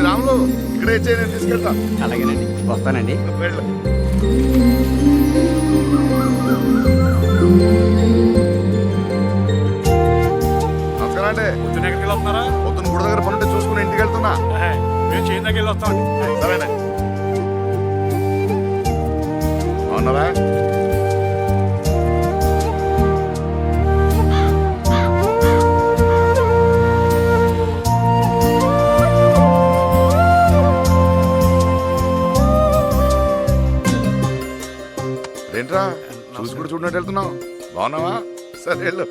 రాములు ఇక్కడే ఇచ్చే నేను తీసుకెళ్తా. అలాగేనండి, వస్తానండి. వెళ్ళు. నమస్కారం అండి. పొద్దున ఎక్కడికి వెళ్తున్నారా? పొద్దున గుడి దగ్గర పనుంటే చూసుకుని ఇంటికి వెళ్తున్నా. మేము చేయి దగ్గర వెళ్ళి వస్తామండి. సరేనే. అవునరా? ఏంట్రా చూసి కూడా చూడనట్టు వెళ్తున్నావు? బాగున్నావా? సరే వెళ్ళు.